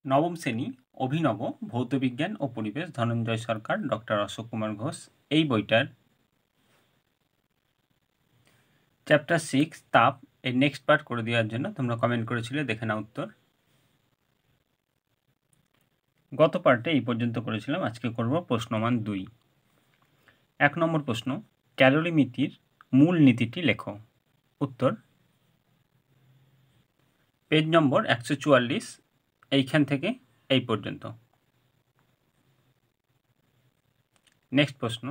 নবম শ্রেণী অভিনব ভৌতবিজ্ঞান ও পরিবেশ ধনঞ্জয় সরকার, ডক্টর অশোক কুমার ঘোষ। এই বইটার চ্যাপ্টার 6 তাপ এর নেক্সট পার্ট করে দেওয়ার জন্য তোমরা কমেন্ট করেছিলে, দেখে নাও উত্তর। গত পার্টে এই পর্যন্ত করেছিলাম, আজকে করব প্রশ্নমান 2। 1 নম্বর প্রশ্ন, ক্যালোরিমিতির মূল নীতিটি লেখো। উত্তর পেজ নম্বর 144, এইখান থেকে এই পর্যন্ত। নেক্সট প্রশ্ন,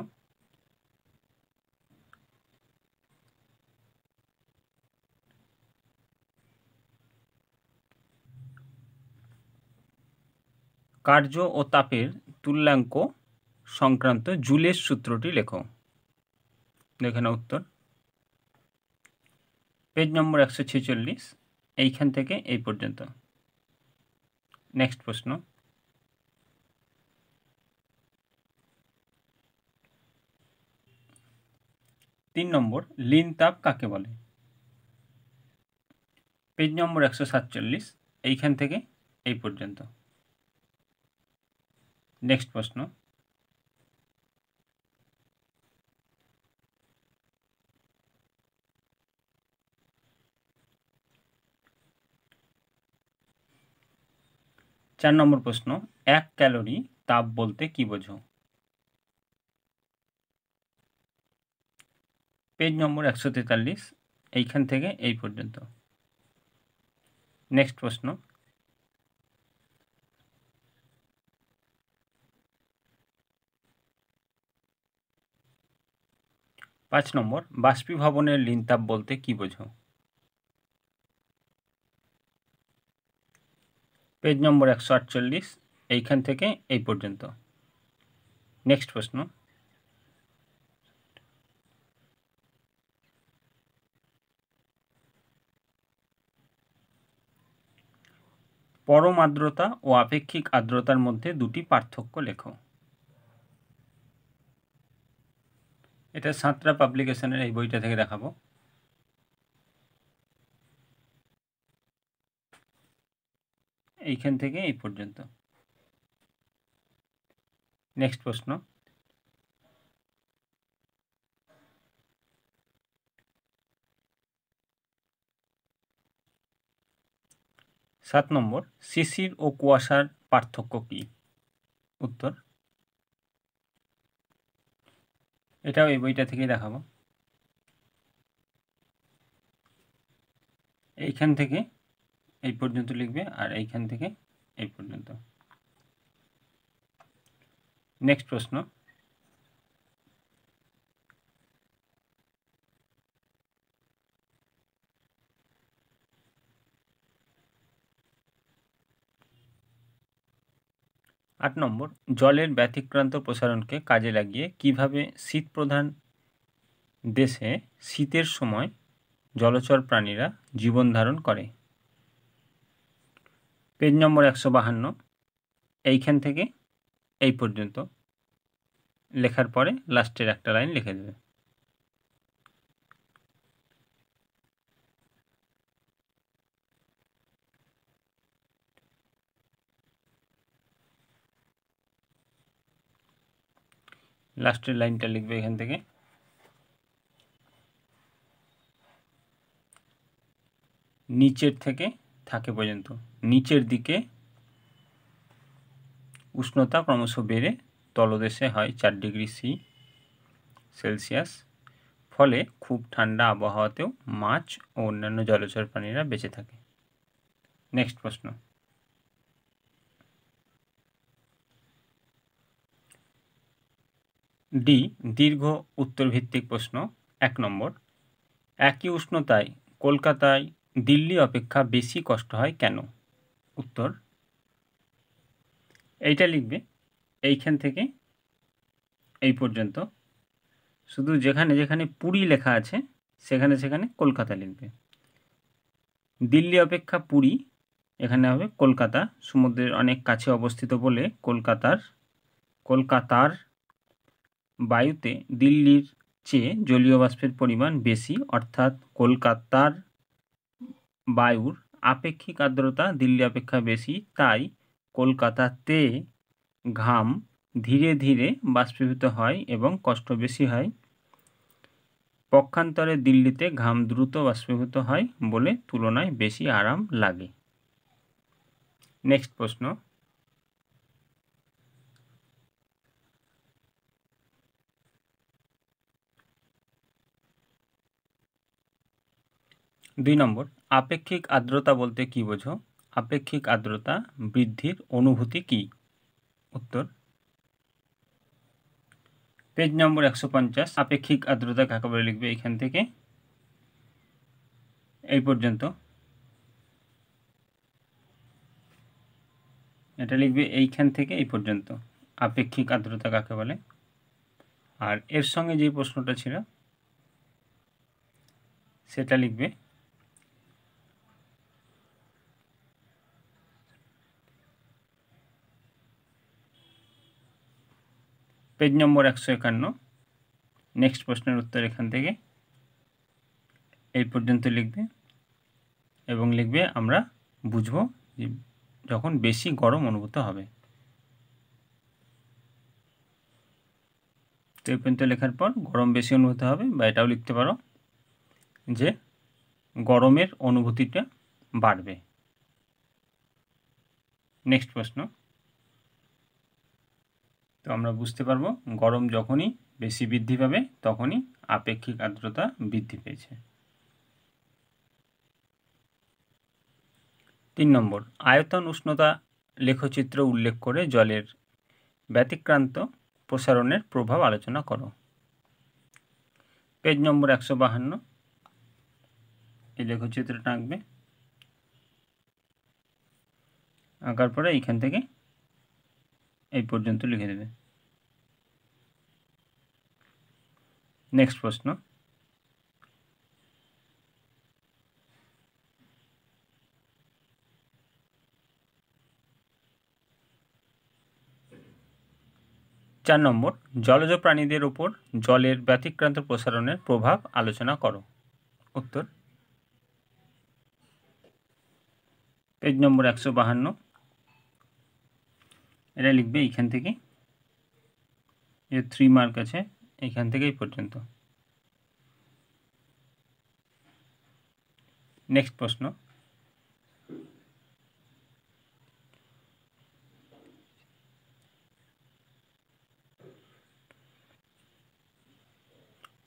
কার্য ও তাপের তুল্যাঙ্ক সংক্রান্ত জুলের সূত্রটি লেখো। দেখে নাও উত্তর। পেজ নম্বর 146, এইখান থেকে এই পর্যন্ত। নেক্সট প্রশ্ন, তিন নম্বর, লিন তাপ কাকে বলে। পেজ নম্বর 147, এইখান থেকে এই পর্যন্ত। নেক্সট প্রশ্ন, চার নম্বর প্রশ্ন, 1 ক্যালোরি তাপ বলতে কি বোঝো। পেজ নম্বর 143, এইখান থেকে এই পর্যন্ত। নেক্সট প্রশ্ন, পাঁচ নম্বর, বাষ্পীভবনের লিন তাপ বলতে কি বোঝো। পেজ নম্বর 148, এইখান থেকে এই পর্যন্ত। নেক্সট প্রশ্ন, পরম আর্দ্রতা ও আপেক্ষিক আর্দ্রতার মধ্যে দুটি পার্থক্য লেখো। এটা সাঁতরা পাবলিকেশনের এই বইটা থেকে দেখাবো। এইখান থেকে এই পর্যন্ত। নেক্সট প্রশ্ন, 7 নম্বর, শিশির ও কুয়াশার পার্থক্য কি। উত্তর এটাও এই বইটা থেকে দেখাবো। এইখান থেকে এই পর্যন্ত লিখবে আর এইখান থেকে এই পর্যন্ত। নেক্সট প্রশ্ন, আট নম্বর, জলের ব্যতিক্রান্ত প্রসারণকে কাজে লাগিয়ে কিভাবে শীতপ্রধান দেশে শীতের সময় জলচর প্রাণীরা জীবন ধারণ করে। পেজ নম্বর 152, এইখান থেকে এই পর্যন্ত লেখার পরে লাস্টের একটা লাইন লিখে দেবে। লাস্টের লাইনটা লিখবে এখান থেকে। নিচের থেকে থাকে পর্যন্ত, নিচের দিকে উষ্ণতা ক্রমশ বেড়ে তলদেশে হয় 4 ডিগ্রি সেলসিয়াস, ফলে খুব ঠান্ডা আবহাওয়াতেও মাছ ও অন্যান্য জলচর প্রাণীরা বেঁচে থাকে। নেক্সট প্রশ্ন, ডি দীর্ঘ উত্তরভিত্তিক প্রশ্ন। 1 নম্বর, একই উষ্ণতায় কলকাতায় দিল্লি অপেক্ষা বেশি কষ্ট হয় কেন। উত্তর এইটা লিখবে এইখান থেকে এই পর্যন্ত, শুধু যেখানে যেখানে পুরী লেখা আছে সেখানে সেখানে কলকাতা লিখবে। দিল্লি অপেক্ষা পুরী, এখানে হবে কলকাতা, সমুদ্রের অনেক কাছে অবস্থিত বলে কলকাতার বায়ুতে দিল্লির চেয়ে জলীয় বাষ্পের পরিমাণ বেশি, অর্থাৎ কলকাতার বায়ুর আপেক্ষিক আর্দ্রতা দিল্লি অপেক্ষা বেশি, তাই কলকাতাতে ঘাম ধীরে ধীরে বাষ্পীভূত হয় এবং কষ্ট বেশি হয়। পক্ষান্তরে দিল্লিতে ঘাম দ্রুত বাষ্পীভূত হয় বলে তুলনায় বেশি আরাম লাগে। নেক্সট প্রশ্ন, দুই নম্বর, আপেক্ষিক আর্দ্রতা বলতে কি বোঝো? আপেক্ষিক আর্দ্রতা বৃদ্ধির অনুভূতি কি? উত্তর, পেজ নম্বর 150, আপেক্ষিক আর্দ্রতা কাকে বলে লিখবে এখান থেকে এই পর্যন্ত। এটা লিখবে এইখান থেকে এই পর্যন্ত, আপেক্ষিক আর্দ্রতা কাকে বলে। আর এর সঙ্গে যে প্রশ্নটা ছিল সেটা লিখবে পেজ নম্বর 151। নেক্সট প্রশ্নের উত্তর এখান থেকে এই পর্যন্ত লিখবে এবং লিখবে আমরা বুঝব যে যখন বেশি গরম অনুভূত হবে। তো এই পর্যন্ত লেখার পর গরম বেশি অনুভূত হবে, বা এটাও লিখতে পারো যে গরমের অনুভূতিটা বাড়বে। নেক্সট প্রশ্ন, তো আমরা বুঝতে পারবো গরম যখনই বেশি বৃদ্ধি পাবে তখনই আপেক্ষিক আর্দ্রতা বৃদ্ধি পেয়েছে। 3 নম্বর, আয়তন উষ্ণতা লেখচিত্র উল্লেখ করে জলের ব্যতিক্রান্ত প্রসারণের প্রভাব আলোচনা করো। পেজ নম্বর 152, এই লেখচিত্রটা আঁকবে, আঁকার পরে এইখান থেকে এই পর্যন্ত লিখে দেবে। নেক্সট প্রশ্ন, চার নম্বর, জলজ প্রাণীদের উপর জলের ব্যতিক্রান্ত প্রসারণের প্রভাব আলোচনা করো। উত্তর, পেজ নম্বর 152, এটা লিখবে এইখান থেকে, এর 3 মার্ক আছে, এইখান থেকে এই পর্যন্ত। নেক্সট প্রশ্ন,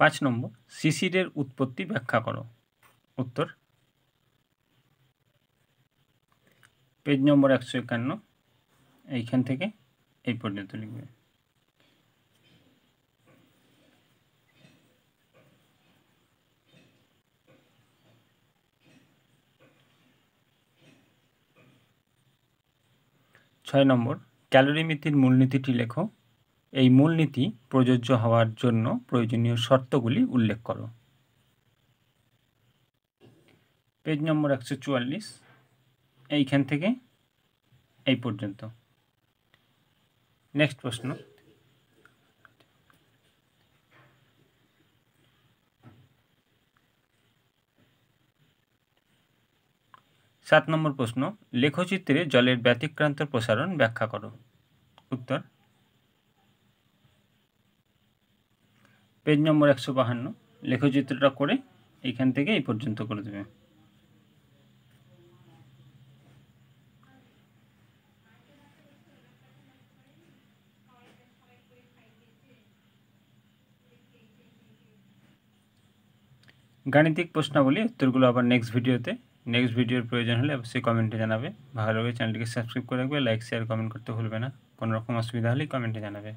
পাঁচ নম্বর, শিশিরের উৎপত্তি ব্যাখ্যা করো। উত্তর, পেজ নম্বর 151, এইখান থেকে এই পর্যন্ত লিখবে। ছয় নম্বর, ক্যালোরিমিতির মূলনীতিটি লেখো। এই মূলনীতি প্রযোজ্য হওয়ার জন্য প্রয়োজনীয় শর্তগুলি উল্লেখ করো। পেজ নম্বর 144, এইখান থেকে এই পর্যন্ত। নেক্সট প্রশ্ন, সাত নম্বর প্রশ্ন, লেখচিত্রে জলের ব্যতিক্রান্ত প্রসারণ ব্যাখ্যা করো। উত্তর, পেজ নম্বর 152, লেখচিত্রটা করে এইখান থেকে এই পর্যন্ত করে দেবে। গাণিতিক প্রশ্নাবলী উত্তরগুলো আবার নেক্সট ভিডিওর প্রয়োজন হলে অবশ্যই কমেন্টে জানাবে। ভালো লাগে চ্যানেলটিকে সাবস্ক্রাইব করে রাখবে, লাইক শেয়ার কমেন্ট করতে ভুলবে না। কোনো রকম অসুবিধা হলে কমেন্টে জানাবে।